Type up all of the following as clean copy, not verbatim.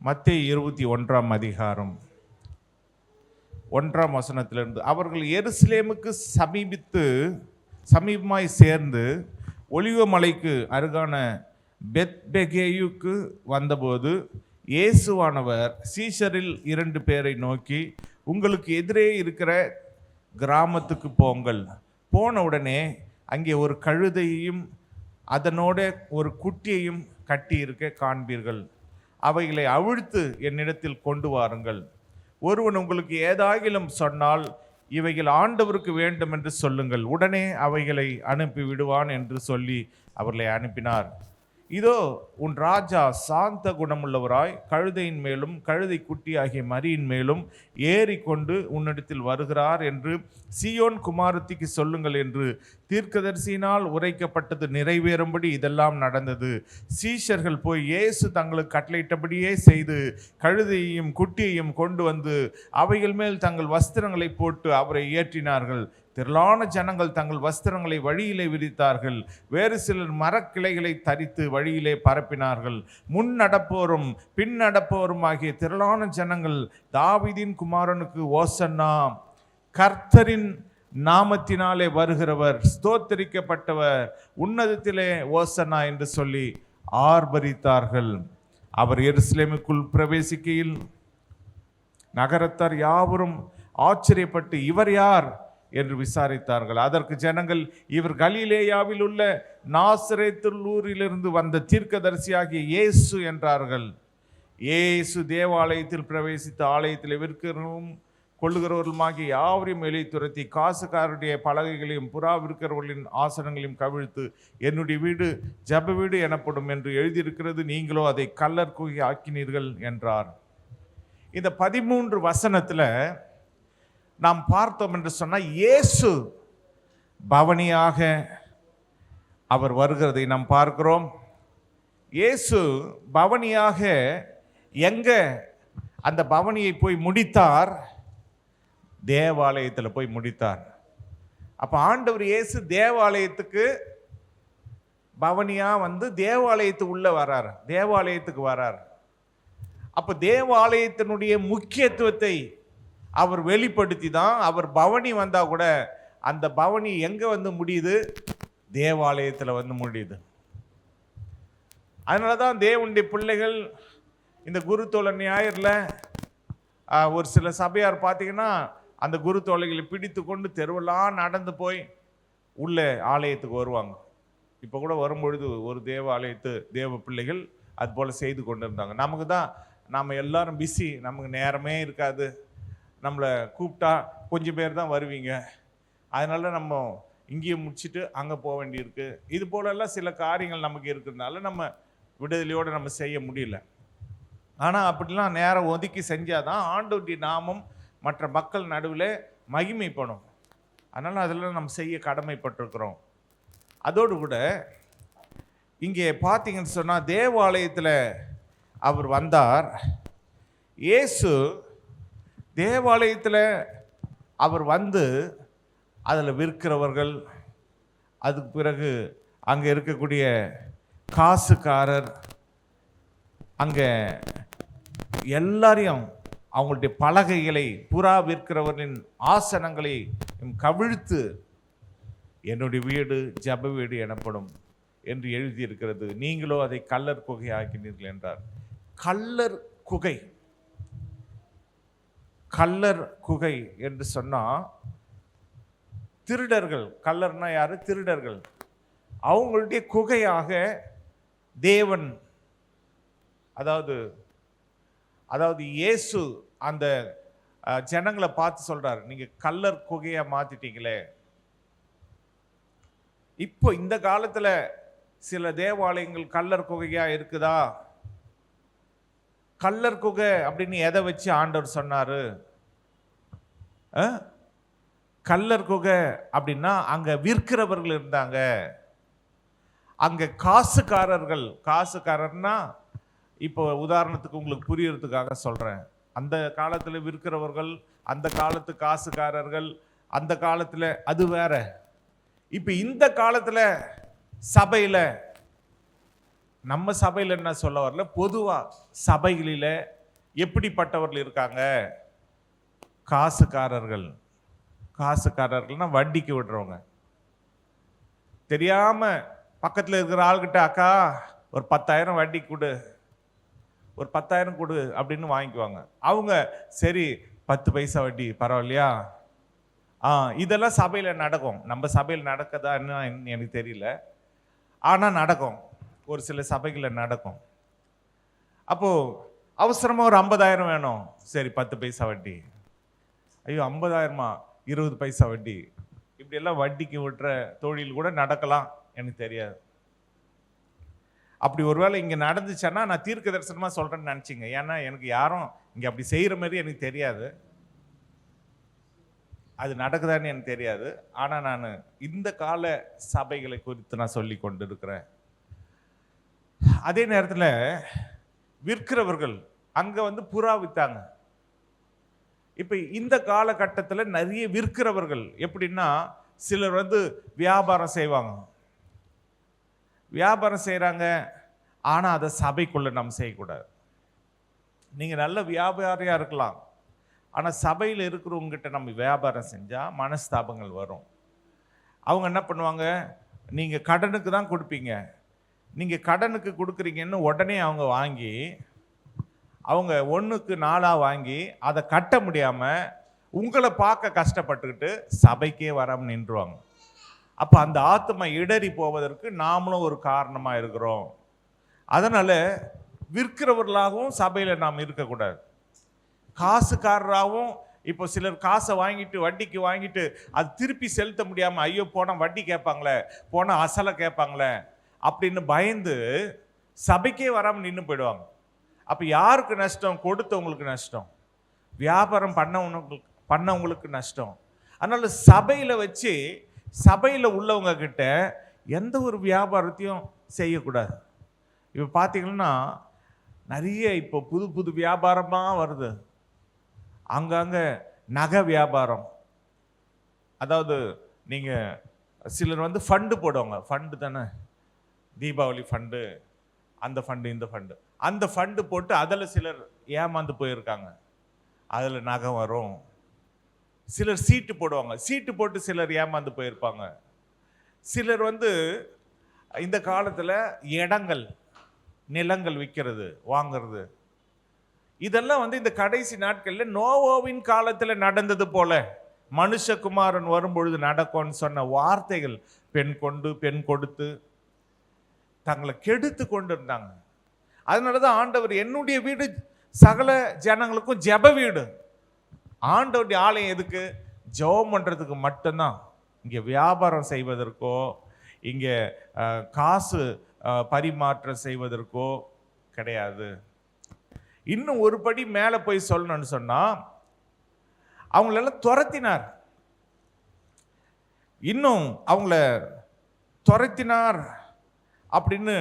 மத்தேயு 21 அதிகாரம் 1 அவர்கள் எருசலேமுக்கு சமீபமாய் சேர்ந்து ஒலிவ மலைக்கு அருகான பெத்பகேயுக்கு வந்தபோது இயேசுவானவர் சீஷரில் 2 பேரை நோக்கி, உங்களுக்கு எதிரே இருக்கிற கிராமத்துக்கு போங்கள். போன உடனே அங்கே ஒரு கழுதையையும் அதனோட ஒரு குட்டியையும் கட்டி இருக்க காண்பீர்கள். அவைகளை அவிழ்த்து என்னிடத்தில் கொண்டு வாருங்கள். ஒருவன் உங்களுக்கு ஏதாகிலும் சொன்னால் இவைகள் ஆண்டவருக்கு வேண்டும் என்று சொல்லுங்கள், உடனே அவைகளை அனுப்பி விடுவான் என்று சொல்லி அவர்களை அனுப்பினார். இதோ உன் ராஜா சாந்த குணமுள்ளவராய் கழுதையின் மேலும் கழுதை குட்டி ஆகிய மரியின் மேலும் ஏறிக்கொண்டு உன்னிடத்தில் வருகிறார் என்று சீயோன் குமாரத்திக்கு சொல்லுங்கள் என்று தீர்க்கதரிசியினால் உரைக்கப்பட்டது நிறைவேறும்படி இதெல்லாம் நடந்தது. சீஷர்கள் போய் இயேசு தங்களுக்கு கட்டளையிட்டபடியே செய்து கழுதையையும் குட்டியையும் கொண்டு வந்து அவைகள் மேல் தங்கள் வஸ்திரங்களை போட்டு அவரை ஏற்றினார்கள். திரளான ஜனங்கள் தங்கள் வஸ்திரங்களை வழியிலே விரித்தார்கள். வேறு சிலர் மரக்கிளைகளை தரித்து வழியிலே பரப்பினார்கள். முன் நடப்போரும் பின் நடப்போரும் ஆகிய திரளான ஜனங்கள் தாவீதின் குமாரனுக்கு ஓசன்னா, கர்த்தரின் நாமத்தினாலே வருகிறவர் ஸ்தோத்தரிக்கப்பட்டவர், உன்னதத்திலே ஓசன்னா என்று சொல்லி ஆர்ப்பரித்தார்கள். அவர் எருசலேமுக்குள் பிரவேசிக்கையில் நகரத்தார் யாவரும் ஆச்சரியப்பட்டு இவர் யார் என்று விசாரித்தார்கள். அதற்கு ஜனங்கள், இவர் கலிலேயாவில் உள்ள நாசரேத்தூரிலிருந்து வந்த தீர்க்கதரிசியாகிய இயேசு என்றார்கள். இயேசு தேவாலயத்தில் பிரவேசித்த ஆலயத்தில் விற்கிறவரும் கொள்ளுகிறவர்களுமாகிய யாவரையும் வெளியே துரத்தி காசுக்காரருடைய பலகைகளையும் புறா விற்கிறவர்களின் ஆசனங்களையும் கவிழ்த்து, என்னுடைய வீடு ஜப வீடு எனப்படும் என்று எழுதியிருக்கிறது, நீங்களோ அதை கல்லர் குகை ஆக்கினீர்கள் என்றார். இந்த 13 வசனத்தில் நாம் பார்த்தோம் என்று சொன்னால், இயேசு பவனியாக அவர் வருகிறதை நாம் பார்க்கிறோம். இயேசு பவனியாக எங்க அந்த பவனியை போய் முடித்தார்? தேவாலயத்தில் போய் முடித்தார். அப்ப ஆண்டவர் இயேசு தேவாலயத்துக்கு பவனியா வந்து தேவாலயத்துக்கு உள்ள வரார், தேவாலயத்துக்கு வரார். அப்ப தேவாலயத்தினுடைய முக்கியத்துவத்தை அவர் வெளிப்படுத்தி தான் அவர் பவனி வந்தா கூட அந்த பவனி எங்க வந்து முடியுது? தேவாலயத்தில் வந்து முடியுது. அதனாலதான் தேவனுடைய பிள்ளைகள் இந்த குருத்தோலை ஞாயிறில் ஒரு சில சபையார் பார்த்தீங்கன்னா அந்த குருத்தோலைகளை பிடித்து கொண்டு தெருவெல்லாம் நடந்து போய் உள்ள ஆலயத்துக்கு வருவாங்க. இப்போ கூட வரும்பொழுது ஒரு தேவ பிள்ளைகள் அது போல் செய்து கொண்டு இருந்தாங்க. நமக்கு தான் நாம் எல்லாரும் பிஸி, நமக்கு நேரமே இருக்காது, நம்மளை கூப்பிட்டா கொஞ்சம் பேர் தான் வருவீங்க, அதனால நம்ம இங்கேயும் முடிச்சுட்டு அங்கே போக வேண்டியிருக்கு. இது போலெல்லாம் சில காரியங்கள் நமக்கு இருக்கிறதுனால நம்ம விடுதலையோடு நம்ம செய்ய முடியல. ஆனால் அப்படிலாம் நேரம் ஒதுக்கி செஞ்சாதான் ஆண்டவருடைய நாமம் மற்ற மக்கள் நடுவில் மகிமைப்படும். அதனால் அதெல்லாம் நம்ம செய்ய கடமைப்பட்டிருக்கிறோம். அதோடு கூட இங்கே பார்த்தீங்கன்னு சொன்னால் தேவாலயத்தில் அவர் வந்தார். இயேசு தேவாலயத்தில் அவர் வந்து அதில் விற்கிறவர்கள், அதுக்கு பிறகு அங்கே இருக்கக்கூடிய காசுக்காரர், அங்கே எல்லாரையும் அவங்களுடைய பலகைகளை புறா விற்கிறவர்களின் ஆசனங்களை கவிழ்த்து என்னுடைய வீடு ஜப வீடு எனப்படும் என்று எழுதியிருக்கிறது, நீங்களோ அதை கல்லர் குகை ஆக்கினீர்கள் என்றார். கல்லர் குகை, கல்லர் குகை என்று சொன்னா திருடர்கள், கல்லர்னா யாரு? திருடர்கள். அவங்களுடைய குகையாக தேவன், அதாவது இயேசு அந்த ஜனங்களை பார்த்து சொல்றாரு, நீங்க கல்லர் குகையா மாத்திட்டீங்களே. இப்போ இந்த காலத்துல சில தேவாலயங்கள் கல்லர் குகையா இருக்குதா? கல்லர் குகை அப்படின்னு எதை வச்சு ஆண்டவர் சொன்னாரு? கல்லர் குகை அப்படின்னா அங்க விற்கிறவர்கள் இருந்தாங்க, அங்க காசுக்காரர்னா இப்போ உதாரணத்துக்கு உங்களுக்கு புரியறதுக்காக சொல்றேன். அந்த காலத்துல விற்கிறவர்கள், அந்த காலத்து காசுக்காரர்கள், அந்த காலத்துல அது வேற. இப்ப இந்த காலத்துல சபையில, நம்ம சபையில் என்ன சொல்ல வரல, பொதுவா சபைகளில எப்படிப்பட்டவர்கள் இருக்காங்க? காசுக்காரர்கள். காசுக்காரர்கள்னா வட்டிக்கு விடுறவங்க. தெரியாம பக்கத்தில் இருக்கிற ஆள்கிட்ட, அக்கா ஒரு 10,000 வட்டி கொடு, ஒரு 10,000 கொடு அப்படின்னு வாங்கிக்குவாங்க. அவங்க சரி 10 பைசா வட்டி பரவாயில்லையா? இதெல்லாம் சபையில் நடக்கும். நம்ம சபையில் நடக்குதான்னு எனக்கு தெரியல, ஆனால் நடக்கும், ஒரு சில சபைகளில் நடக்கும். அப்போ அவசரமா ஒரு 50,000 வேணும், சரி 10 பைசா வட்டி. ஐயோ 50,000மா, 20 பைசா வட்டி. இப்படியெல்லாம் வட்டிக்கு விட்டுற தொழில் கூட நடக்கலாம், எனக்கு தெரியாது. அப்படி ஒருவேளை இங்கே நடந்துச்சுன்னா நான் தீர்க்க தரிசனமாக சொல்கிறேன்னு நினச்சிங்க. ஏன்னா எனக்கு யாரும் இங்கே அப்படி செய்கிற மாதிரி எனக்கு தெரியாது, அது நடக்குதான்னு எனக்கு தெரியாது. ஆனால் நான் இந்த கால சபைகளை குறித்து நான் சொல்லி கொண்டு இருக்கிறேன். அதே நேரத்தில் விற்கிறவர்கள் அங்கே வந்து புறா விற்றாங்க. இப்போ இந்த காலகட்டத்தில் நிறைய விற்கிறவர்கள் எப்படின்னா, சிலர் வந்து வியாபாரம் செய்வாங்க, வியாபாரம் செய்கிறாங்க, ஆனால் அதை சபைக்குள்ளே நம்ம செய்யக்கூடாது. நீங்கள் நல்ல வியாபாரியாக இருக்கலாம், ஆனால் சபையில் இருக்கிறவங்ககிட்ட நம்ம வியாபாரம் செஞ்சால் மனஸ்தாபங்கள் வரும். அவங்க என்ன பண்ணுவாங்க, நீங்கள் கடனுக்கு தான் கொடுப்பீங்க, நீங்கள் கடனுக்கு கொடுக்குறீங்கன்னு உடனே அவங்க வாங்கி, அவங்க 1க்கு 4 வாங்கி அதை கட்ட முடியாமல் உங்களை பார்க்க கஷ்டப்பட்டுக்கிட்டு சபைக்கே வராமல் நின்றுவாங்க. அப்போ அந்த ஆத்மா இடறி போவதற்கு நாமளும் ஒரு காரணமாக இருக்கிறோம். அதனால் விற்கிறவர்களாகவும் சபையில் நாம் இருக்கக்கூடாது. காசுக்காரராகவும், இப்போ சிலர் காசை வாங்கிட்டு வட்டிக்கு வாங்கிட்டு அது திருப்பி செலுத்த முடியாமல், ஐயோ போனால் வட்டி கேட்பாங்களே, போனால் அசலை கேட்பாங்களே அப்படின்னு பயந்து சபைக்கே வராமல் நின்று போயிடுவாங்க. அப்போ யாருக்கு நஷ்டம்? கொடுத்தவங்களுக்கு நஷ்டம், வியாபாரம் பண்ணவங்களுக்கு நஷ்டம். அதனால் சபையில் வச்சு சபையில் உள்ளவங்க கிட்ட எந்த ஒரு வியாபாரத்தையும் செய்யக்கூடாது. இப்போ பார்த்தீங்கன்னா நிறைய இப்போ புது புது வியாபாரமாக வருது. அங்கங்கே நகை வியாபாரம், அதாவது நீங்கள் சிலர் வந்து ஃபண்டு போடுவாங்க, ஃபண்டு தானே, தீபாவளி ஃபண்டு, அந்த ஃபண்டு இந்த ஃபண்டு, அந்த ஃபண்டு போட்டு அதில் சிலர் ஏமாந்து போயிருக்காங்க. அதில் நகை வரும். சிலர் சீட்டு போடுவாங்க, சீட்டு போட்டு சிலர் ஏமாந்து போயிருப்பாங்க. சிலர் வந்து இந்த காலத்தில் இடங்கள், நிலங்கள் விற்கிறது வாங்கிறது, இதெல்லாம் வந்து இந்த கடைசி நாட்களில் நோவாவின் காலத்தில் நடந்தது போல மனுஷகுமாரன் வரும்பொழுது நடக்கும்னு சொன்ன வார்த்தைகள் பெண் கொடுத்து தங்களை கெடுத்து கொண்டு இருந்தாங்க. அதனால தான் ஆண்டவர், என்னுடைய வீடு சகல ஜனங்களுக்கும் ஜெப வீடு. ஆண்டவருடைய ஆலயம் எதுக்கு? ஜெபம் பண்ணுறதுக்கு மட்டும்தான். இங்கே வியாபாரம் செய்வதற்கோ, இங்கே காசு பரிமாற்றம் செய்வதற்கோ கிடையாது. இன்னும் ஒரு படி மேலே போய் சொல்லணும்னு சொன்னால், அவங்களெல்லாம் துரத்தினார். இன்னும் அவங்கள துரத்தினார் அப்படின்னு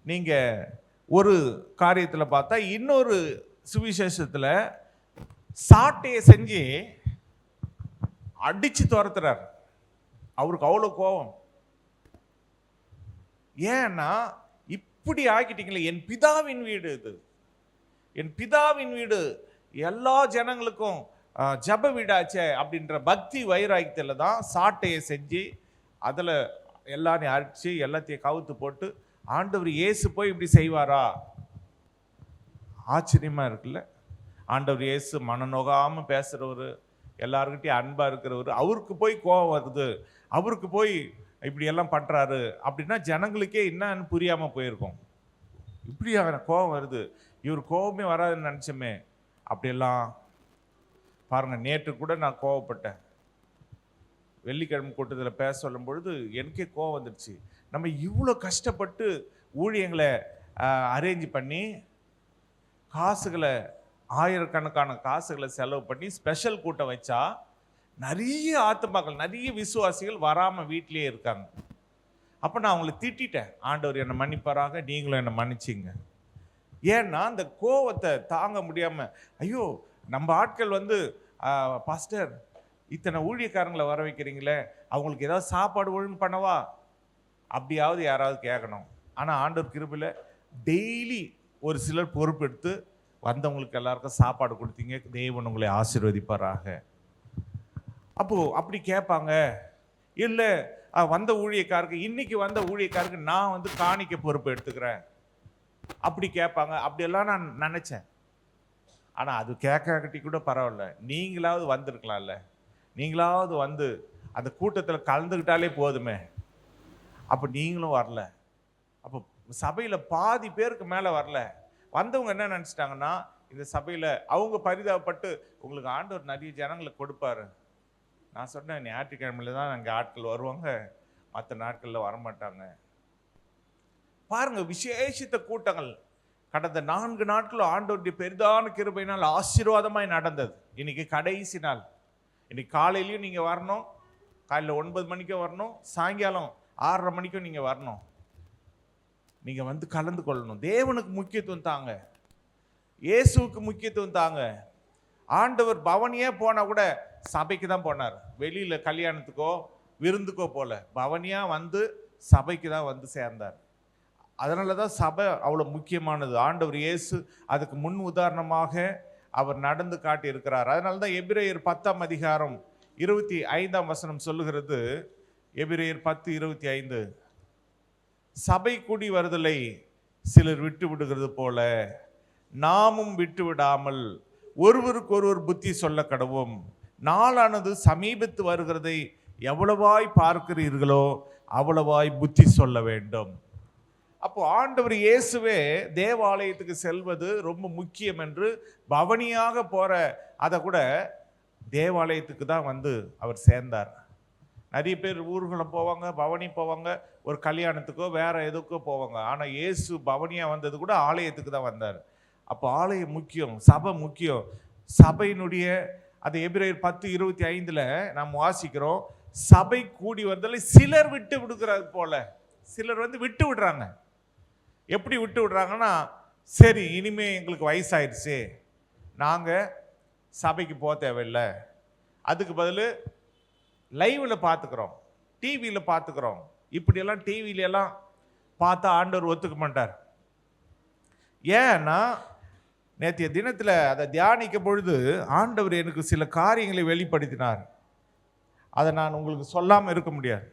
நீங்கள் ஒரு காரியத்தில் பார்த்தா, இன்னொரு சுவிசேஷத்தில் சாட்டையை செஞ்சு அடித்து துரத்துறார். அவருக்கு அவ்வளோ கோபம். ஏன்னா இப்படி ஆக்கிட்டீங்களே, என் பிதாவின் வீடு இது, என் பிதாவின் வீடு எல்லா ஜனங்களுக்கும் ஜப வீடாச்சே அப்படின்ற பக்தி வைராக்கியத்தில் தான் சாட்டையை செஞ்சு அதில் எல்லாரையும் அடித்து எல்லாத்தையும் கவுத்து போட்டு, ஆண்டவர் இயேசு போய் இப்படி செய்வாரா? ஆச்சரியமா இருக்குல்ல. ஆண்டவர் இயேசு மனநோகாமல் பேசுகிறவர், எல்லாருக்கிட்டையும் அன்பாக இருக்கிறவர், அவருக்கு போய் கோபம் வருது, அவருக்கு போய் இப்படியெல்லாம் பண்ணுறாரு அப்படின்னா ஜனங்களுக்கே என்னன்னு புரியாமல் போயிருக்கோம். இப்படியான கோபம் வருது, இவர் கோபமே வராதுன்னு நினச்சோமே. அப்படியெல்லாம் பாருங்கள், நேற்று கூட நான் கோவப்பட்டேன். வெள்ளிக்கிழமை கூட்டத்தில் பேச சொல்லும் பொழுது எனக்கே கோவம் வந்துடுச்சு. நம்ம இவ்வளோ கஷ்டப்பட்டு ஊழியங்களை அரேஞ்ச் பண்ணி காசுகளை, ஆயிரக்கணக்கான காசுகளை செலவு பண்ணி ஸ்பெஷல் கூட்டம் வச்சா நிறைய ஆத்துமாக்கள், நிறைய விசுவாசிகள் வராமல் வீட்டிலே இருக்காங்க. அப்போ நான் அவங்களை திட்டேன், ஆண்டவர் என்னை மன்னிப்பாராக, நீங்களும் என்னை மன்னிச்சிங்க. ஏன்னா அந்த கோவத்தை தாங்க முடியாமல், ஐயோ நம்ம ஆட்கள் வந்து பாஸ்டர் இத்தனை ஊழியக்காரங்களை வர வைக்கிறீங்களே, அவங்களுக்கு ஏதாவது சாப்பாடு ஒழுங்கு பண்ணவா அப்படியாவது யாராவது கேட்கணும். ஆனால் ஆண்டவர் கிருபையில் டெய்லி ஒரு சிலர் பொறுப்பெடுத்து வந்தவங்களுக்கு எல்லாருக்கும் சாப்பாடு கொடுத்தீங்க, தேவன் உங்களை ஆசீர்வதிப்பாராக. அப்போ அப்படி கேட்பாங்க. இல்லை வந்த ஊழியக்காருக்கு, இன்னைக்கு வந்த ஊழியக்காருக்கு நான் வந்து காணிக்க பொறுப்பு எடுத்துக்கிறேன் அப்படி கேட்பாங்க. அப்படியெல்லாம் நான் நினைச்சேன். ஆனா அது கேட்காட்டி கூட பரவாயில்ல, நீங்களாவது வந்திருக்கலாம்ல, நீங்களாவது வந்து அந்த கூட்டத்தில் கலந்துக்கிட்டாலே போதுமே. அப்போ நீங்களும் வரல. அப்போ சபையில் பாதி பேருக்கு மேலே வரல. வந்தவங்க என்ன நினச்சிட்டாங்கன்னா, இந்த சபையில் அவங்க பரிதாபப்பட்டு உங்களுக்கு ஆண்டவர் நிறைய ஜனங்களுக்கு கொடுப்பாரு. நான் சொன்னேன், ஞாயிற்றுக்கிழமையில தான் அங்கே ஆட்கள் வருவாங்க, மற்ற நாட்களில் வரமாட்டாங்க. பாருங்க, விசேஷித்த கூட்டங்கள் கடந்த 4 நாட்களும் ஆண்டவருடைய பெரிதான கிருபையினால் ஆசீர்வாதமாய் நடந்தது. இன்னைக்கு கடைசி நாள். இன்னைக்கு காலையிலையும் நீங்கள் வரணும், காலையில் 9 மணிக்கும் வரணும், சாயங்காலம் 6:30 மணிக்கும் நீங்கள் வரணும். நீங்கள் வந்து கலந்து கொள்ளணும். தேவனுக்கு முக்கியத்துவம் தாங்க, இயேசுவுக்கு முக்கியத்துவம் தாங்க. ஆண்டவர் பவனியே போனால் கூட சபைக்கு தான் போனார். வெளியில் கல்யாணத்துக்கோ விருந்துக்கோ போல, பவனியாக வந்து சபைக்கு தான் வந்து சேர்ந்தார். அதனால தான் சபை அவ்வளோ முக்கியமானது. ஆண்டவர் இயேசு அதுக்கு முன் உதாரணமாக அவர் நடந்து காட்டி இருக்கிறார். அதனால தான் எபிரேயர் 10ஆம் அதிகாரம் 25ஆம் வசனம் சொல்லுகிறது. எபிரேயர் 10:25, சபை கூடி வருதலை சிலர் விட்டு விடுகிறது போல நாமும் விட்டு விடாமல் ஒருவருக்கு ஒருவர் புத்தி சொல்ல கடவோம். நாளானது சமீபத்து வருகிறதை எவ்வளவாய் பார்க்கிறீர்களோ அவ்வளவாய் புத்தி சொல்ல வேண்டும். அப்போ ஆண்டவர் இயேசுவே தேவாலயத்துக்கு செல்வது ரொம்ப முக்கியம் என்று பவனியாக போற அதை கூட தேவாலயத்துக்கு தான் வந்து அவர் சேர்ந்தார். நிறைய பேர் ஊர்வலம் போவாங்க, பவனி போவாங்க, ஒரு கல்யாணத்துக்கோ வேற எதுக்கோ போவாங்க. ஆனால் இயேசு பவனியா வந்தது கூட ஆலயத்துக்கு தான் வந்தார். அப்போ ஆலயம் முக்கியம், சபை முக்கியம். சபையினுடைய அது எபிரேயர் 10:25 நாம் வாசிக்கிறோம், சபை கூடி வந்ததில் சிலர் விட்டு விடுகிறது போல. சிலர் வந்து விட்டு விடுறாங்க. எப்படி விட்டு விடுறாங்கன்னா, சரி இனிமே எங்களுக்கு வயசாயிடுச்சு, நாங்கள் சபைக்கு போக தேவையில்லை, அதுக்கு பதில் லைவில் பார்த்துக்கிறோம், டிவியில் பார்த்துக்கிறோம். இப்படியெல்லாம் டிவியிலெல்லாம் பார்த்தா ஆண்டவர் ஒத்துக்க மாட்டார். ஏன்னா நேற்றைய தினத்தில் அதை தியானிக்க பொழுது ஆண்டவர் எனக்கு சில காரியங்களை வெளிப்படுத்தினார். அதை நான் உங்களுக்கு சொல்லாமல் இருக்க முடியாது.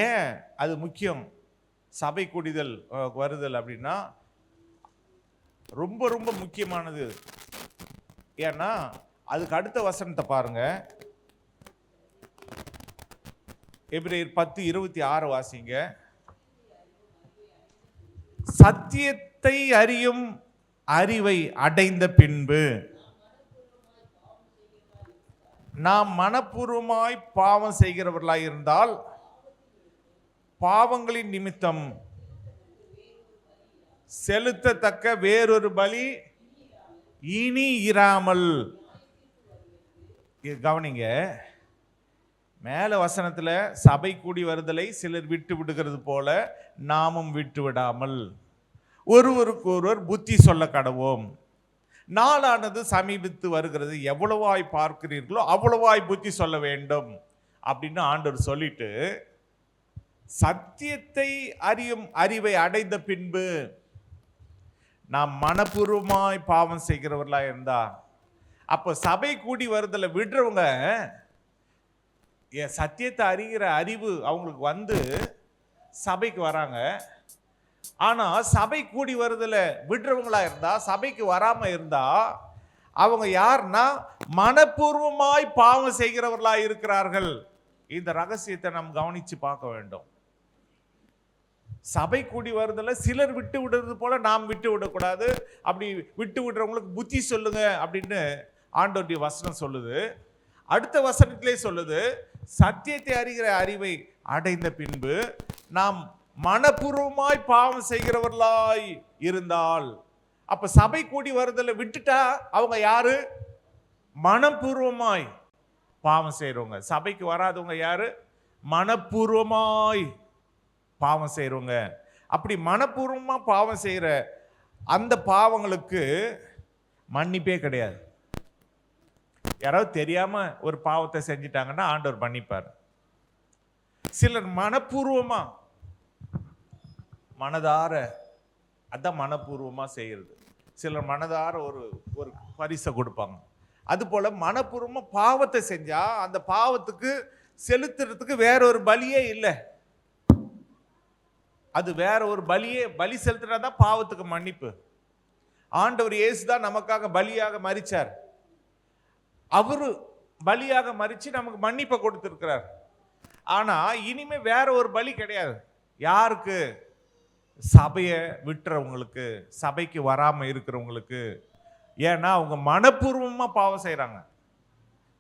ஏன் அது முக்கியம், சபை கூடிதல் வருதல் அப்படின்னா ரொம்ப ரொம்ப முக்கியமானது. ஏன்னா அதுக்கு அடுத்த வசனத்தை பாருங்க, எபிரேயர் 10:26 வாசிங்க. சத்தியத்தை அறியும் அறிவை அடைந்த பின்பு நாம் மனப்பூர்வமாய் பாவம் செய்கிறவர்களாய் இருந்தால் பாவங்களின் நிமித்தம் செலுத்தத்தக்க வேறொரு பலி இனி இராமல். கவனிங்க, மேல வசனத்துல சபை கூடி வருதலை சிலர் விட்டு விடுகிறது போல நாமும் விட்டு விடாமல் ஒருவருக்கு ஒருவர் புத்தி சொல்ல கடவோம். நாளானது சமீபித்து வருகிறது, எவ்வளவாய் பார்க்கிறீர்களோ அவ்வளவாய் புத்தி சொல்ல வேண்டும் அப்படின்னு ஆண்டவர் சொல்லிட்டு, சத்தியத்தை அறியும் அறிவை அடைந்த பின்பு நாம் மனப்பூர்வமாய் பாவம் செய்கிறவர்களா இருந்தா, அப்போ சபை கூடி வருதலை விடுறவங்க சத்தியத்தை அறிகிற அறிவு அவங்களுக்கு வந்து சபைக்கு வராங்க. ஆனா சபை கூடி வருதல விடுறவங்களா இருந்தா, சபைக்கு வராம இருந்தா அவங்க யாருன்னா மனப்பூர்வமாய் பாவம் செய்கிறவர்களா இருக்கிறார்கள். இந்த ரகசியத்தை நாம் கவனிச்சு பார்க்க வேண்டும். சபை கூடி வருதல சிலர் விட்டு விடுறது போல நாம் விட்டு விடக்கூடாது. அப்படி விட்டு விடுறவங்களுக்கு புத்தி சொல்லுங்க அப்படின்னு ஆண்டவருடைய வசனம் சொல்லுது. அடுத்த வசனத்திலே சொல்லுது, சத்தியத்தை அறிகிற அறிவை அடைந்த பின்பு நாம் மனப்பூர்வமாய் பாவம் செய்கிறவர்களாய் இருந்தால். அப்ப சபை கூடி வருதல விட்டுட்டா அவங்க யாரு? மனப்பூர்வமாய் பாவம் செய்றவங்க. சபைக்கு வராதவங்க யாரு? மனப்பூர்வமாய் பாவம் செய்றவங்க. அப்படி மனப்பூர்வமா பாவம் செய்யற அந்த பாவங்களுக்கு மன்னிப்பே கிடையாது. யாராவது தெரியாம ஒரு பாவத்தை செஞ்சிட்டாங்கன்னா ஆண்டவர் மன்னிப்பார். சிலர் மனப்பூர்வமா மனதார அதான் மனப்பூர்வமாக செய்கிறது. சிலர் மனதார ஒரு ஒரு பரிசை கொடுப்பாங்க. அதுபோல் மனப்பூர்வமாக பாவத்தை செஞ்சால் அந்த பாவத்துக்கு செலுத்துறதுக்கு வேற ஒரு பலியே இல்லை. அது வேற ஒரு பலி செலுத்தினா தான் பாவத்துக்கு மன்னிப்பு. ஆண்டவர் இயேசு தான் நமக்காக பலியாக மரிச்சார். அவரு பலியாக மரிச்சு நமக்கு மன்னிப்பை கொடுத்திருக்கிறார். ஆனா இனிமே வேற ஒரு பலி கிடையாது. யாருக்கு? சபையை விட்டுறவங்களுக்கு, சபைக்கு வராம இருக்கிறவங்களுக்கு. ஏன்னா அவங்க மனப்பூர்வமா பாவம் செய்யறாங்க.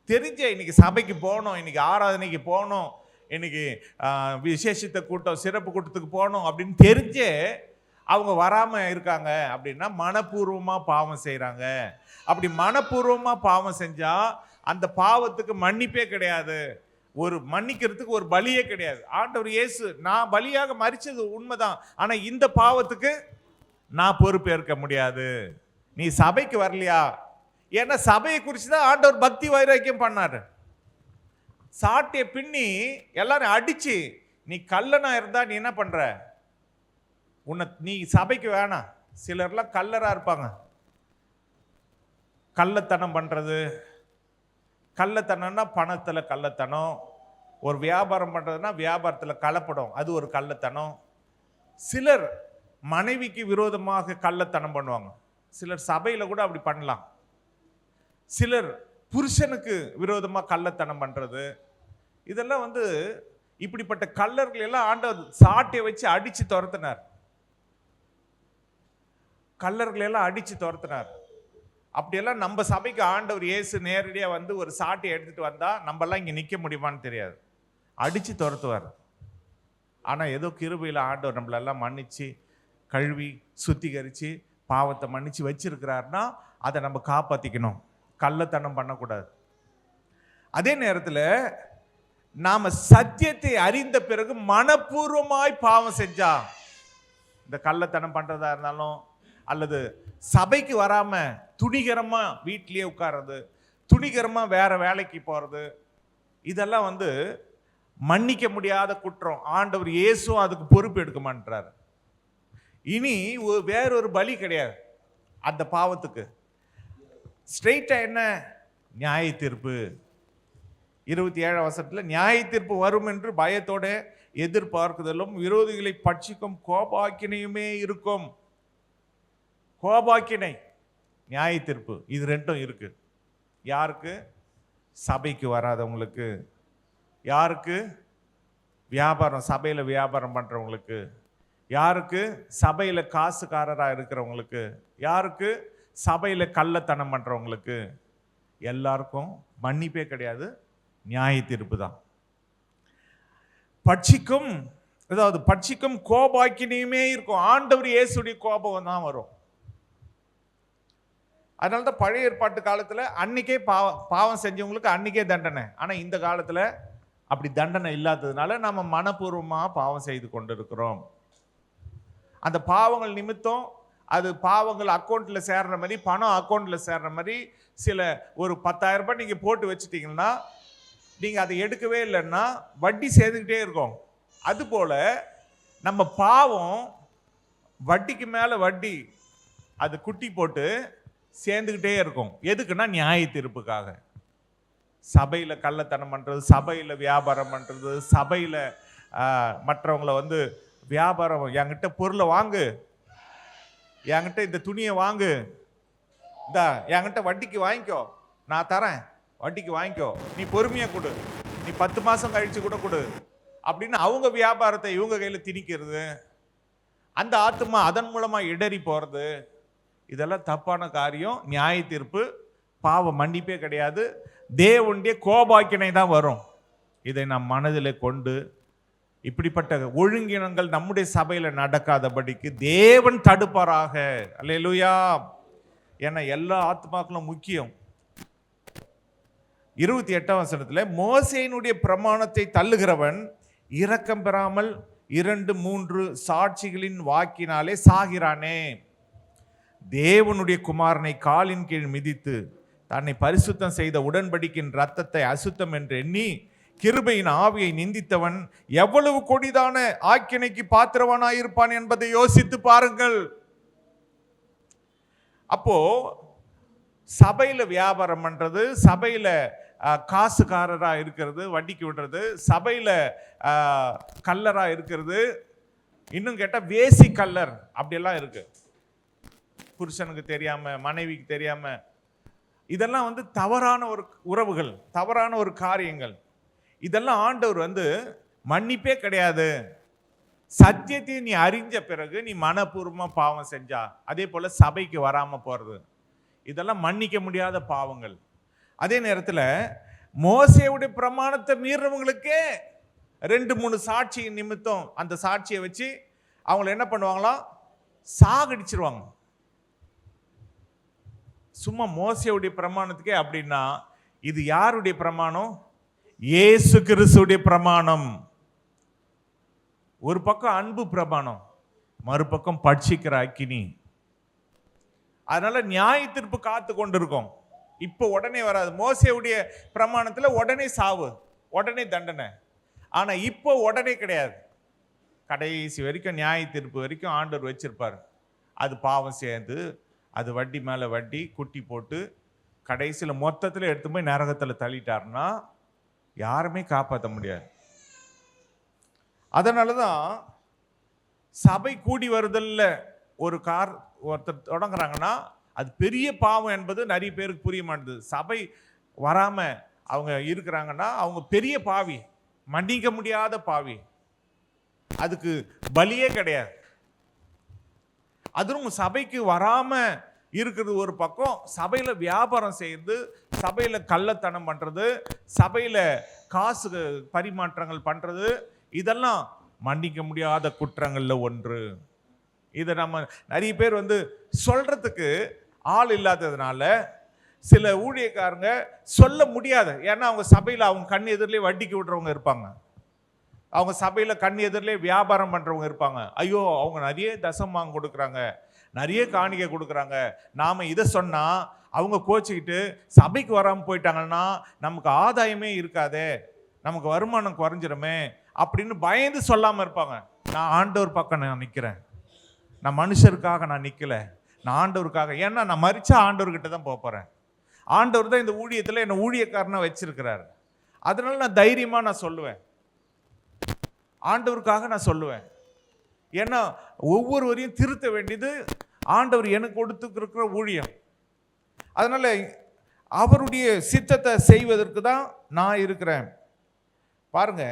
தெரிஞ்ச இன்னைக்கு சபைக்கு போகணும், இன்னைக்கு ஆராதனைக்கு போகணும், இன்னைக்கு விசேஷித்த கூட்டம், சிறப்பு கூட்டத்துக்கு போகணும் அப்படின்னு தெரிஞ்சே அவங்க வராம இருக்காங்க. அப்படின்னா மனப்பூர்வமா பாவம் செய்யறாங்க. அப்படி மனப்பூர்வமா பாவம் செஞ்சா அந்த பாவத்துக்கு மன்னிப்பே கிடையாது. ஒரு மன்னிக்கிறதுக்கு ஒரு பலியே கிடையாது. ஆண்டவர் இயேசு, நான் பலியாக மரிச்சது உண்மைதான், ஆனா இந்த பாவத்துக்கு நான் பொறுப்பேற்க முடியாது. நீ சபைக்கு வரலையா? ஏன்னா சபையை குறித்து தான் ஆண்டவர் பக்தி வைராக்கியம் பண்ணாரு. சாட்டையை பின்னி எல்லாரும் அடிச்சு, நீ கல்லனா இருந்தா நீ என்ன பண்ற? நீ சபைக்கு வேணாம். சிலர்லாம் கல்லரா இருப்பாங்க. கள்ளத்தனம் பண்றது, கள்ளத்தனம்னா பணத்துல கள்ளத்தனம். ஒரு வியாபாரம் பண்றதுன்னா வியாபாரத்துல கலப்படம், அது ஒரு கள்ளத்தனம். சிலர் மனைவிக்கு விரோதமாக கள்ளத்தனம் பண்ணுவாங்க. சிலர் சபையில கூட அப்படி பண்ணலாம். சிலர் புருஷனுக்கு விரோதமாக கள்ளத்தனம் பண்றது. இதெல்லாம் இப்படிப்பட்ட கள்ளர்கள் எல்லாம் ஆண்டவர் சாட்டையை வச்சு அடிச்சு துரத்தினார். கள்ளர்களை எல்லாம் அடிச்சு துரத்தினார். அப்படியெல்லாம் நம்ம சபைக்கு ஆண்டவர் இயேசு நேரடியாக ஒரு சாட்டை எடுத்துட்டு வந்தா நம்மெல்லாம் இங்கே நிற்க முடியுமான்னு தெரியாது. அடிச்சு துரத்துவார். ஆனால் ஏதோ கிருபையில் ஆண்டவர் நம்மளெல்லாம் மன்னிச்சு கழுவி சுத்திகரித்து பாவத்தை மன்னிச்சு வச்சிருக்கிறாருன்னா அதை நம்ம காப்பாற்றிக்கணும். கள்ளத்தனம் பண்ணக்கூடாது. அதே நேரத்தில் நாம சத்தியத்தை அறிந்த பிறகு மனப்பூர்வமாய் பாவம் செஞ்சா, இந்த கள்ளத்தனம் பண்றதா இருந்தாலும் அல்லது சபைக்கு வராம துணிகரமா வீட்டிலேயே உட்கார்றது, துணிகரமா வேற வேலைக்கு போறது, இதெல்லாம் மன்னிக்க முடியாத குற்றம். ஆண்டவர் இயேசுவும் அதுக்கு பொறுப்பு எடுக்க மாட்டார். இனி வேறொரு பலி கிடையாது அந்த பாவத்துக்கு. ஸ்ட்ரெயிட்டா என்ன? நியாய தீர்ப்பு. 27 வசனத்தில் நியாய தீர்ப்பு வரும் என்று பயத்தோட எதிர்பார்க்குதலும் விரோதிகளை பட்சிக்கும் கோபாக்கினையுமே இருக்கும். கோபாக்கினை, நியாய தீர்ப்பு, இது ரெண்டும் இருக்கு. யாருக்கு? சபைக்கு வராதவங்களுக்கு. யாருக்கு? வியாபாரம், சபையில வியாபாரம் பண்றவங்களுக்கு. யாருக்கு? சபையில காசுக்காரராக இருக்கிறவங்களுக்கு. யாருக்கு? சபையில கள்ளத்தனம் பண்றவங்களுக்கு. எல்லாருக்கும் மன்னிப்பே கிடையாது, நியாய தீர்ப்பு தான். பட்சிக்கும், அதாவது பட்சிக்கும் கோபாக்கினையுமே இருக்கும். ஆண்டவர் இயேசுடைய கோபம் தான் வரும். அதனால்தான் பழைய ஏற்பாட்டு காலத்துல அன்னைக்கே பாவம் செஞ்சவங்களுக்கு அன்னைக்கே தண்டனை. ஆனா இந்த காலத்துல அப்படி தண்டனை இல்லாததுனால நம்ம மனப்பூர்வமா பாவம் செய்து கொண்டிருக்கிறோம். அந்த பாவங்கள் நிமித்தம் அது பாவங்கள் அக்கௌண்ட்ல சேர்ற மாதிரி, பணம் அக்கௌண்ட்ல சேர்ற மாதிரி, சில ஒரு 10,000 ரூபாய் நீங்க போட்டு வச்சுட்டீங்கன்னா நீங்க அதை எடுக்கவே இல்லைன்னா வட்டி சேர்ந்துக்கிட்டே இருக்கும். அதுபோல நம்ம பாவம் வட்டிக்கு மேல வட்டி அது குட்டி போட்டு சேர்ந்துக்கிட்டே இருக்கும். எதுக்குன்னா நியாய தீர்ப்புக்காக. சபையில கள்ளத்தனம் பண்றது, சபையில வியாபாரம் பண்றது, சபையில மற்றவங்களை வியாபாரம், என்கிட்ட பொருளை வாங்கு, என்கிட்ட இந்த துணியை வாங்கு, இந்த என்கிட்ட வட்டிக்கு வாங்கிக்கோ, நான் தரேன், வட்டிக்கு வாங்கிக்கோ, நீ பொறுமையா கொடு, நீ 10 மாசம் கழிச்சு கூட கொடு அப்படின்னு அவங்க வியாபாரத்தை இவங்க கையில திணிக்கிறது, அந்த ஆத்மா அதன் மூலமா இடறி போறது, இதெல்லாம் தப்பான காரியம். நியாய தீர்ப்பு, பாவ மன்னிப்பே கிடையாது, தேவனுடைய கோபாக்கினை தான் வரும். இதை நாம் மனதில் கொண்டு இப்படிப்பட்ட ஒழுங்கினங்கள் நம்முடைய சபையில நடக்காதபடிக்கு தேவன் தடுப்பாராக. அல்லேலூயா. ஏன்னா எல்லா ஆத்மாக்களும் முக்கியம். 28ஆம் வசனத்துல மோசேயினுடைய பிரமாணத்தை தள்ளுகிறவன் இரக்கம் பெறாமல் 2-3 சாட்சிகளின் வாக்கினாலே சாகிறானே. தேவனுடைய குமாரனை காலின் கீழ் மிதித்து தன்னை பரிசுத்தம் செய்த உடன்படிக்கையின் இரத்தத்தை அசுத்தம் என்று எண்ணி கிருபையின் ஆவியை நிந்தித்தவன் எவ்வளவு கொடிதான ஆக்கினைக்கு பாத்திரவனாயிருப்பான் என்பதை யோசித்து பாருங்கள். அப்போ சபையில வியாபாரம் பண்றது, சபையில காசுக்காரரா இருக்கிறது, வட்டிக்கு விடுறது, சபையில கல்லரா இருக்கிறது, இன்னும் கேட்டா வேசி கல்லர் அப்படியெல்லாம் இருக்கு. புருஷனுக்கு தெரியாம, மனைவிக்கு தெரியாம, இதெல்லாம் வந்து தவறான ஒரு உறவுகள், தவறான ஒரு காரியங்கள். இதெல்லாம் ஆண்டவர் வந்து மன்னிப்பே கிடையாது. சத்தியத்தை நீ அறிஞ்ச பிறகு நீ மனப்பூர்வமா பாவம் செஞ்சா, அதே போல சபைக்கு வராம போறது, இதெல்லாம் மன்னிக்க முடியாத பாவங்கள். அதே நேரத்தில் மோசேயுடைய பிரமாணத்தை மீறவங்களுக்கே 2-3 சாட்சி நிமித்தம் அந்த சாட்சியை வச்சு அவங்களை என்ன பண்ணுவாங்களாம், சாகடிச்சிருவாங்க. சும்மா மோசேயுடைய பிரமாணத்துக்கே அப்படின்னா இது யாருடைய பிரமாணம்? இயேசு கிறிஸ்துடைய பிரமாணம். ஒரு பக்கம் அன்பு பிரமாணம், மறுபக்கம் பட்சிக்கிற அக்கினி. அதனால நியாய தீர்ப்பு காத்து கொண்டிருக்கோம். இப்போ உடனே வராது. மோசேயுடைய பிரமாணத்துல உடனே சாவு, உடனே தண்டனை. ஆனா இப்போ உடனே கிடையாது. கடைசி வரைக்கும் நியாய தீர்ப்பு வரைக்கும் ஆண்டவர் வச்சிருப்பார். அது பாவம் சேர்ந்து, அது வட்டி மேல வட்டி குட்டி போட்டு கடைசியில் மொத்தத்தில் எடுத்து போய் நரகத்தில் தள்ளிட்டாருன்னா யாருமே காப்பாற்ற முடியாது. அதனால தான் சபை கூடி வருதல்ல ஒருத்தர் தொடங்குறாங்கன்னா அது பெரிய பாவம் என்பது நிறைய பேருக்கு புரிய மாட்டேது. சபை வராம அவங்க இருக்கிறாங்கன்னா அவங்க பெரிய பாவி, மன்னிக்க முடியாத பாவி. அதுக்கு பலியே கிடையாது. அதுவும் சபைக்கு வராம இருக்கிறது ஒரு பக்கம், சபையில வியாபாரம் செய்யறது, சபையில கள்ளத்தனம் பண்றது, சபையில காசு பரிமாற்றங்கள் பண்றது, இதெல்லாம் மன்னிக்க முடியாத குற்றங்கள்ல ஒன்று. இதை நம்ம நிறைய பேர் வந்து சொல்றதுக்கு ஆள் இல்லாததுனால சில ஊழியக்காரங்க சொல்ல முடியாது. ஏன்னா அவங்க சபையில் அவங்க கண் எதிரிலே வட்டிக்கு விடுறவங்க இருப்பாங்க, அவங்க சபையில் கண் எதிரிலே வியாபாரம் பண்றவங்க இருப்பாங்க. ஐயோ அவங்க நிறைய தசமாங்க கொடுக்குறாங்க, நிறைய காணிக்கை கொடுக்குறாங்க, நாம இதை சொன்னா அவங்க கோச்சிக்கிட்டு சபைக்கு வராமல் போயிட்டாங்கன்னா நமக்கு ஆதாயமே இருக்காதே, நமக்கு வருமானம் குறைஞ்சிருமே அப்படின்னு பயந்து சொல்லாம இருப்பாங்க. நான் ஆண்டவர் பக்கம் நான் நிற்கிறேன், நான் மனுஷருக்காக நான் நிற்கல, நான் ஆண்டவருக்காக. ஏன்னா நான் மரிச்சா ஆண்டவர்கிட்ட தான் போறேன். ஆண்டவர் தான் இந்த ஊழியத்தில் என்னை ஊழியக்காரனா வச்சிருக்கிறார். அதனால நான் தைரியமா நான் சொல்லுவேன், ஆண்டவருக்காக நான் சொல்லுவேன். ஏன்னா ஒவ்வொருவரையும் திருத்த வேண்டியது ஆண்டவர் எனக்கு கொடுத்துருக்கிற ஊழியம். அதனால அவருடைய சித்தத்தை செய்வதற்கு தான் நான் இருக்கிறேன். பாருங்க,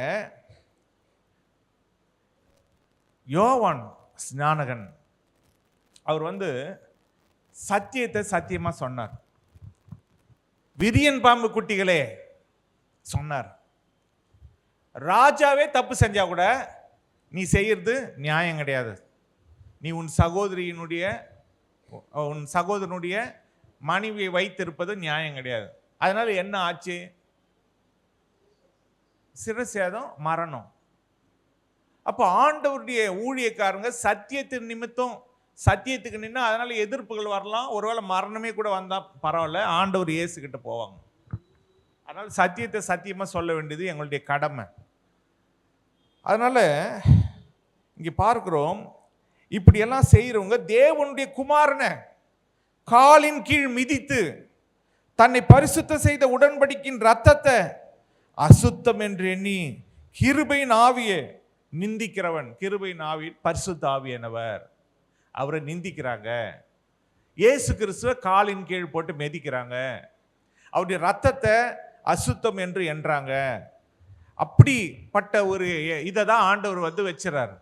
யோவான் ஸ்நானகன் அவர் வந்து சத்தியத்தை சத்தியமா சொன்னார். விரியன் பாம்பு குட்டிகளே சொன்னார். ராஜாவே தப்பு செஞ்சா கூட நீ செய்யறது நியாயம் கிடையாது. நீ உன் சகோதரனுடைய மனைவியை வைத்திருப்பது நியாயம் கிடையாது. அதனால என்ன ஆச்சு? சிரசேதம், மரணம். அப்போ ஆண்டவருடைய ஊழியக்காரங்க சத்தியத்தின் நிமித்தம் சத்தியத்துக்கு நின்று, அதனால எதிர்ப்புகள் வரலாம், ஒருவேளை மரணமே கூட வந்தா பரவாயில்ல, ஆண்டவர் இயேசு கிட்ட போவாங்க. அதனால சத்தியத்தை சத்தியமா சொல்ல வேண்டியது எங்களுடைய கடமை. அதனால இங்க பார்க்கிறோம், இப்படியெல்லாம் செய்யறவங்க தேவனுடைய குமாரனை காலின் கீழ் மிதித்து தன்னை பரிசுத்தம் செய்த உடன்படிக்கையின் ரத்தத்தை அசுத்தம் என்று எண்ணி கிருபையின் ஆவியை நிந்திக்கிறவன், கிருபையின் ஆவியில் பரிசுத்த ஆவியானவர், அவரை நிந்திக்கிறாங்க. இயேசு கிறிஸ்துவை காலின் கீழ் போட்டு மிதிக்கிறாங்க, அவருடைய ரத்தத்தை அசுத்தம் என்று என்றாங்க. அப்படிப்பட்ட ஒரு இதை தான் ஆண்டவர் வந்து வச்சுறாரு.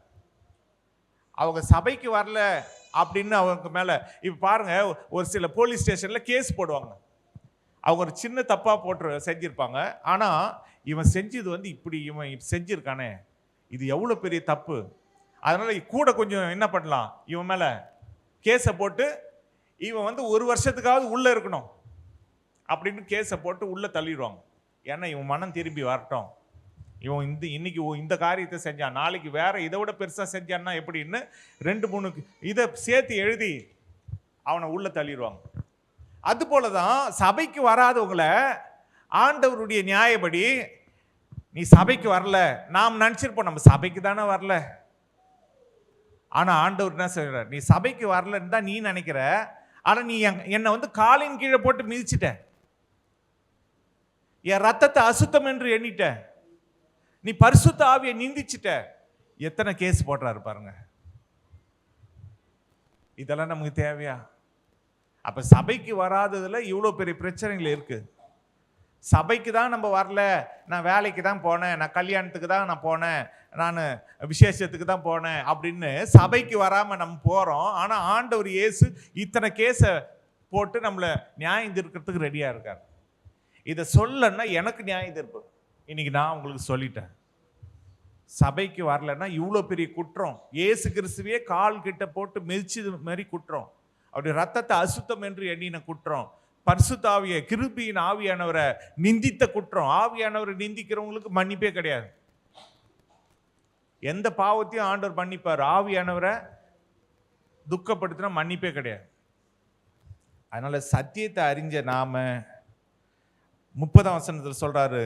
அவங்க சபைக்கு வரல அப்படின்னு அவங்க மேல இப்ப பாருங்க, ஒரு சில போலீஸ் ஸ்டேஷன்ல கேஸ் போடுவாங்க. அவங்க ஒரு சின்ன தப்பா செஞ்சிருப்பாங்க. ஆனா இவன் செஞ்சது வந்து இப்படி, இவன் செஞ்சிருக்கானே, இது எவ்வளவு பெரிய தப்பு, அதனால கூட கொஞ்சம் என்ன பண்ணலாம், இவன் மேல கேஸை போட்டு இவன் வந்து 1 வருஷத்துக்காவது உள்ள இருக்கணும் அப்படின்னு கேஸை போட்டு உள்ள தள்ளிடுவாங்க. ஏன்னா இவன் மனம் திரும்பி வரட்டும், இவன் இன்னைக்கு இந்த காரியத்தை செஞ்சான், நாளைக்கு வேற இதை விட பெருசா செஞ்சான்னா எப்படின்னு 2-3 இதை சேர்த்து எழுதி அவனை உள்ள தள்ளிடுவாங்க. அது போலதான் சபைக்கு வராதவங்களை ஆண்டவருடைய நியாயப்படி, நீ சபைக்கு வரல, நாம் நினைச்சிருப்போம் நம்ம சபைக்கு தானே வரல, ஆனா ஆண்டவர் என்ன சொல்றார், நீ சபைக்கு வரலன்னு தான் நீ நினைக்கிற, ஆனா நீ என்னை வந்து காலின் கீழே போட்டு மிதிச்சிட்ட, என் ரத்தத்தை அசுத்தம் என்று எண்ணிட்ட, நீ பரிசுத்த ஆவியை நிந்திச்சிட்ட. எத்தனை கேஸ் போடுறாரு பாருங்க. இதெல்லாம் நமக்கு தேவையா? அப்ப சபைக்கு வராததுல இவ்வளவு பெரிய பிரச்சனைகள் இருக்கு. சபைக்கு தான் நம்ம வரல, நான் வேலைக்கு தான் போனேன், நான் கல்யாணத்துக்கு தான் நான் போனேன், நான் விசேஷத்துக்கு தான் போனேன் அப்படின்னு சபைக்கு வராம நம்ம போறோம். ஆனா ஆண்டவர் இயேசு இத்தனை கேஸ போட்டு நம்மள நியாயம் தீர்க்கிறதுக்கு ரெடியா இருக்கார். இதை சொல்லன்னா எனக்கு நியாயம் தீர்ப்பு இன்னைக்கு நான் உங்களுக்கு சொல்லிட்டேன். சபைக்கு வரலன்னா இவ்வளோ பெரிய குற்றம், இயேசு கிறிஸ்துவே கால் கிட்ட போட்டு மிதிச்சது மாதிரி குற்றம், அப்படி ரத்தத்தை அசுத்தம் என்று எண்ணின குற்றம், பரிசுத்த ஆவியை கிருபையின் ஆவியானவரை நிந்தித்த குற்றம். ஆவியானவரை நிந்திக்கிறவங்களுக்கு மன்னிப்பே கிடையாது. எந்த பாவத்தையும் ஆண்டவர் மன்னிப்பார், ஆவியானவரை துக்கப்படுத்தினா மன்னிப்பே கிடையாது. அதனால சத்தியத்தை அறிஞ்ச நாம 30ஆம் வசனத்தில் சொல்றாரு,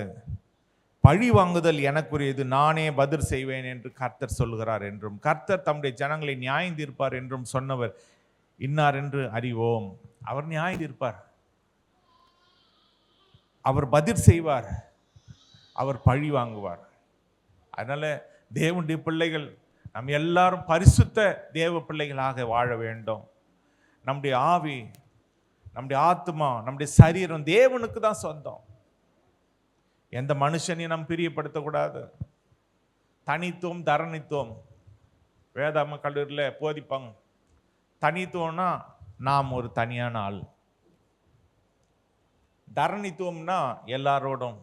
பழி வாங்குதல் எனக்குரியது, நானே பதில் செய்வேன் என்று கர்த்தர் சொல்லுகிறார் என்றும், கர்த்தர் தம்முடைய ஜனங்களை நியாயம் தீர்ப்பார் என்றும் சொன்னவர் இன்னார் என்று அறிவோம். அவர் நியாயம் தீர்ப்பார், அவர் பதில் செய்வார், அவர் பழி வாங்குவார். அதனால தேவனுடைய பிள்ளைகள் நம்ம எல்லாரும் பரிசுத்த தேவ பிள்ளைகளாக வாழ வேண்டும். நம்முடைய ஆவி, நம்முடைய ஆத்மா, நம்முடைய சரீரம் தேவனுக்கு தான் சொந்தம். எந்த மனுஷனையும் நாம் பிரியப்படுத்தக்கூடாது. தனித்துவம் தரணித்துவம் வேதாம கல்லூரியில் போதிப்பாங்க. தனித்துவம்னா நாம் ஒரு தனியான ஆள், தரணித்துவம்னா எல்லாரோடும்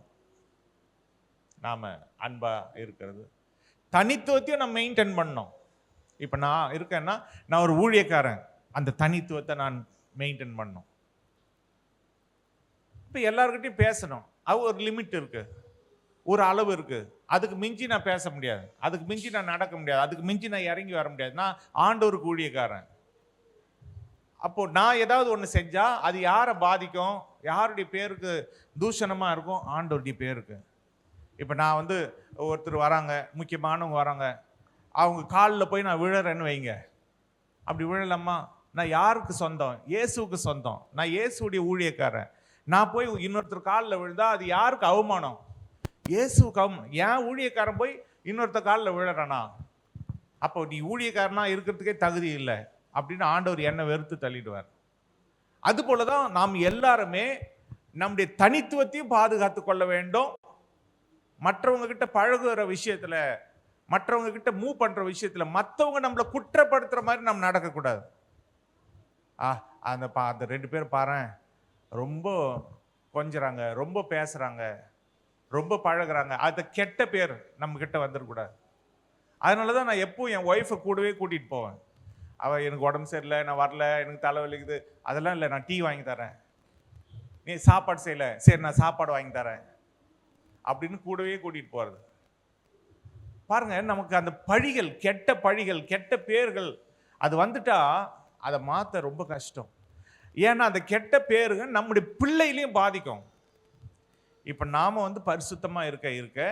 நாம அன்பா இருக்கிறது. தனித்துவத்தையும் நம்ம மெயின்டைன் பண்ணோம். இப்போ நான் இருக்கேன்னா நான் ஒரு ஊழியக்காரன், அந்த தனித்துவத்தை நான் மெயின்டைன் பண்ணணும். இப்போ எல்லாருக்கிட்டையும் பேசணும், அது ஒரு லிமிட் இருக்கு, ஒரு அளவு இருக்கு. அதுக்கு மிஞ்சி நான் பேச முடியாது, அதுக்கு மிஞ்சி நான் நடக்க முடியாது, அதுக்கு மிஞ்சி நான் இறங்கி வர முடியாது. நான் ஆண்டவருக்கு ஊழியக்காரன். அப்போ நான் ஏதாவது ஒன்று செஞ்சா அது யாரை பாதிக்கும், யாருடைய பேருக்கு தூஷணமாக இருக்கும்? ஆண்டவருடைய பேருக்கு. இப்போ நான் வந்து ஒருத்தர் வராங்க, முக்கியமானவங்க வராங்க, அவங்க காலில் போய் நான் விழறேன்னு வைங்க. அப்படி விழலாமா? நான் யாருக்கு சொந்தம்? இயேசுவுக்கு சொந்தம். நான் இயேசுடைய ஊழியக்காரன். நான் போய் இன்னொருத்தர் காலில் விழுந்தா அது யாருக்கு அவமானம்? இயேசுவுக்கு அவமானம். ஏன் ஊழியக்காரன் போய் இன்னொருத்தர் காலில் விழறானா? அப்போ நீ ஊழியக்காரனா இருக்கிறதுக்கே தகுதி இல்லை அப்படின்னு ஆண்டவர் என்னை வெறுத்து தள்ளிடுவார். அதுபோல தான் நாம் எல்லாருமே நம்முடைய தனித்துவத்தையும் பாதுகாத்து கொள்ள வேண்டும். மற்றவங்க கிட்ட பழகுற விஷயத்துல, மற்றவங்க கிட்ட மூவ் பண்ற விஷயத்துல மற்றவங்க நம்மளை குற்றப்படுத்துற மாதிரி நம்ம நடக்கக்கூடாது. அந்த 2 பேர் பாரு, ரொம்ப கொஞ்சறாங்க, ரொம்ப பேசுறாங்க, ரொம்ப பழகுறாங்க, அது கெட்ட பேர் நம்ம கிட்ட வந்துடக்கூடாது. அதனாலதான் நான் எப்பவும் என் ஒய்ஃபை கூடவே கூட்டிட்டு போவேன். அவள் எனக்கு உடம்பு சரியில்லை, நான் வரல, எனக்கு தலைவலிக்குது, அதெல்லாம் இல்லை, நான் டீ வாங்கி தரேன். நீ சாப்பாடு செய்யலை, சரி நான் சாப்பாடு வாங்கி தரேன் அப்படின்னு கூடவே கூட்டிட்டு போறது. பாருங்க, நமக்கு அந்த பழிகள், கெட்ட பழிகள், கெட்ட பேர்கள் அது வந்துட்டா அதை மாற்ற ரொம்ப கஷ்டம். ஏன்னா அந்த கெட்ட பேருங்க நம்முடைய பிள்ளைகளையும் பாதிக்கும். இப்போ நாம வந்து பரிசுத்தமாக இருக்க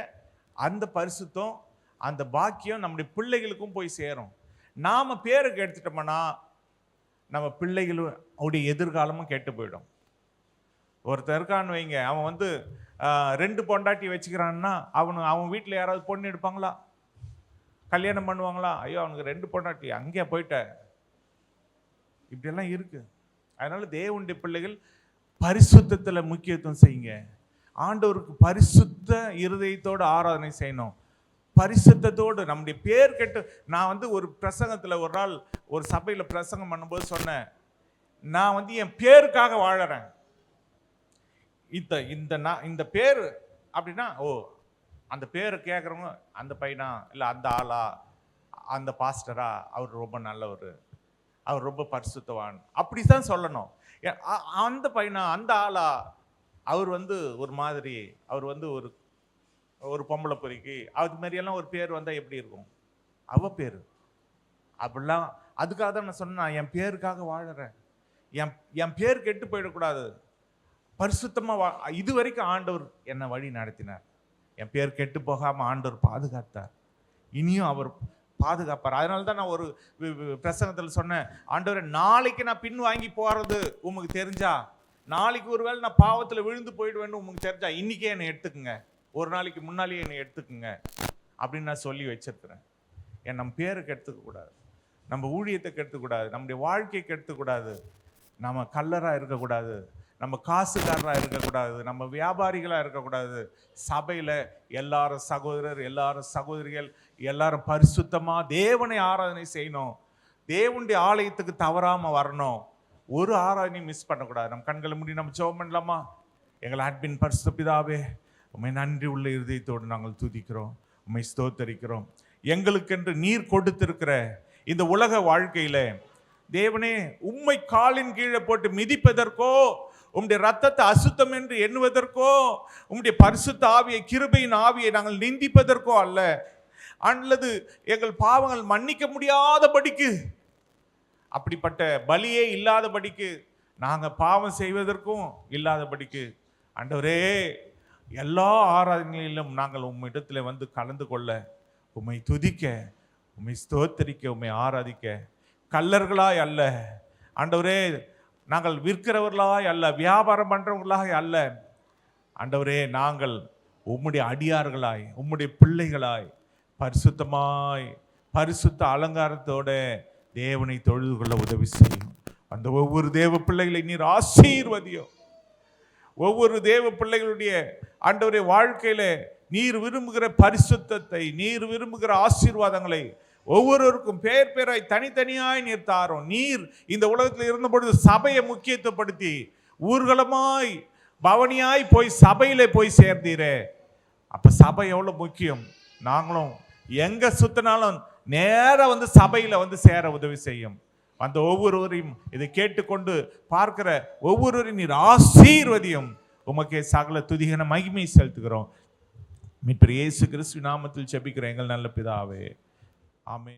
அந்த பரிசுத்தம், அந்த பாக்கியம் நம்முடைய பிள்ளைகளுக்கும் போய் சேரும். நாம பேருக்கு எடுத்துட்டோம்னா நம்ம பிள்ளைகளுடைய எதிர்காலமும் கெட்டு போயிடும். ஒருத்தர் இருக்கான்னு வைங்க, அவன் வந்து 2 பொண்டாட்டி வச்சுக்கிறான்னா அவன் வீட்டில் யாராவது பொண்ணு எடுப்பாங்களா? கல்யாணம் பண்ணுவாங்களா? ஐயோ அவனுக்கு 2 பொண்டாட்டி, அங்கே போயிட்ட. இப்படியெல்லாம் இருக்கு. அதனால தேவனுடைய பிள்ளைகள் பரிசுத்தத்தில் முக்கியத்துவம் செய்யுங்க. ஆண்டவருக்கு பரிசுத்த இருதயத்தோடு ஆராதனை செய்யணும். பரிசுத்தத்தோடு நம்முடைய பேர் கெட்டு. நான் வந்து ஒரு பிரசங்கத்தில் ஒரு நாள் ஒரு சபையில் பிரசங்கம் பண்ணும்போது சொன்னேன், நான் வந்து என் பேருக்காக வாழறேன். இந்த பேர் அப்படின்னா, அந்த பேரை கேட்குறவங்க, அந்த பையனா இல்லை அந்த ஆளா, அந்த பாஸ்டரா, அவர் ரொம்ப நல்லவர், அவர் ரொம்ப பரிசுத்தவான், அப்படி தான் சொல்லணும். அந்த பையனா அந்த ஆளா, அவர் வந்து ஒரு மாதிரி, அவர் வந்து ஒரு பொம்பளை பொறிக்கு, அது மாதிரியெல்லாம் ஒரு பேர் வந்தால் எப்படி இருக்கும்? அவ பேர் அப்படிலாம். அதுக்காக தான் நான் சொன்னேன், என் பேருக்காக வாழறேன், என் பேர் கெட்டு போயிடக்கூடாது. பரிசுத்தமாக இது வரைக்கும் ஆண்டவர் என்னை வழி நடத்தினார். என் பேர் கெட்டு போகாமல் ஆண்டவர் பாதுகாத்தார். இனியும் அவர் பாதுகாப்பார். அதனால தான் நான் ஒரு பிரசங்கத்தில் சொன்னேன், ஆண்டவரே நாளைக்கு நான் பின் வாங்கி போறது உமக்கு தெரிஞ்சா, நாளைக்கு ஒருவேளை நான் பாவத்தில் விழுந்து போயிடுவேன்னு உமக்கு தெரிஞ்சா இன்னைக்கே என்னை எடுத்துக்குங்க, ஒரு நாளைக்கு முன்னாலேயே என்னை எடுத்துக்குங்க அப்படின்னு நான் சொல்லி வச்சிருக்கிறேன். ஏன் நம்ம பேருக்கு எடுத்துக்கூடாது, நம்ம ஊழியத்தை கெடுத்துக்கூடாது, நம்முடைய வாழ்க்கையை கெடுத்துக்கூடாது, நம்ம கல்லராக இருக்கக்கூடாது, நம்ம காசுக்காரராக இருக்கக்கூடாது, நம்ம வியாபாரிகளாக இருக்கக்கூடாது. சபையில் எல்லாரும் சகோதரர், எல்லாரும் சகோதரிகள், எல்லாரும் பரிசுத்தமாக தேவனை ஆராதனை செய்யணும், தேவனுடைய ஆலயத்துக்கு தவறாமல் வரணும், ஒரு ஆராதனையும் மிஸ் பண்ணக்கூடாது. நம்ம கண்களை மூடி நம்ம ஜெபம் பண்ணலாமா? எங்கள் அன்பின் பரிசுத்த பிதாவே, உம்மை நன்றி உள்ள இருதயத்தோடு நாங்கள் துதிக்கிறோம், உம்மை ஸ்தோத்தரிக்கிறோம். எங்களுக்கென்று நீர் கொடுத்திருக்கிற இந்த உலக வாழ்க்கையில தேவனே, உம்மை காலின் கீழே போட்டு மிதிப்பதற்கோ, உம்முடைய ரத்தத்தை அசுத்தம் என்று எண்ணுவதற்கோ, உம்முடைய பரிசுத்த ஆவியை, கிருபையின் ஆவியை நாங்கள் நிந்திப்பதற்கோ அல்ல, அல்லது எங்கள் பாவங்கள் மன்னிக்க முடியாதபடிக்கு, அப்படிப்பட்ட பலியே இல்லாதபடிக்கு, நாங்கள் பாவம் செய்வதற்கும் இல்லாதபடிக்கு, ஆண்டவரே எல்லா ஆராதனைகளிலும் நாங்கள் உம்மிடத்தில் வந்து கலந்து கொள்ள, உம்மை துதிக்க, உம்மை ஸ்தோத்தரிக்க, உம்மை ஆராதிக்க, கல்லர்களாய் அல்ல ஆண்டவரே, நாங்கள் விற்கிறவர்களாய் அல்ல, வியாபாரம் பண்றவர்களாய் அல்ல ஆண்டவரே, நாங்கள் உம்முடைய அடியார்களாய், உம்முடைய பிள்ளைகளாய், பரிசுத்தமாய், பரிசுத்த அலங்காரத்தோட தேவனை தொழுது கொள்ள உதவி செய்யும். அந்த ஒவ்வொரு தேவ பிள்ளைகளை நீர் ஆசீர்வதியும். ஒவ்வொரு தேவ பிள்ளைகளுடைய ஆண்டவருடைய வாழ்க்கையில நீர் விரும்புகிற பரிசுத்தத்தை, நீர் விரும்புகிற ஆசீர்வாதங்களை ஒவ்வொருவருக்கும் பேர் பேராய் தனித்தனியாய் நீர் தாரும். நீர் இந்த உலகத்தில் இருந்த பொழுது சபையை முக்கியத்துவப்படுத்தி ஊர்வலமாய் பவனியாய் போய் சபையில போய் சேர்ந்தீரே, அப்ப சபை எவ்வளவு முக்கியம். நாங்களும் எங்க சுத்தினாலும் நேரா வந்து சபையில வந்து சேர உதவி செய்யும். அந்த ஒவ்வொருவரையும் இதை கேட்டுக்கொண்டு பார்க்கிற ஒவ்வொருவரையும் நீர் ஆசீர்வதியும். உமக்கே சகல துதிகன மகிமை செலுத்துகிறோம். மீட்பர் இயேசு கிறிஸ்து நாமத்தில் ஜெபிக்கிறோம் எங்கள் நல்ல பிதாவே, ஆமென்.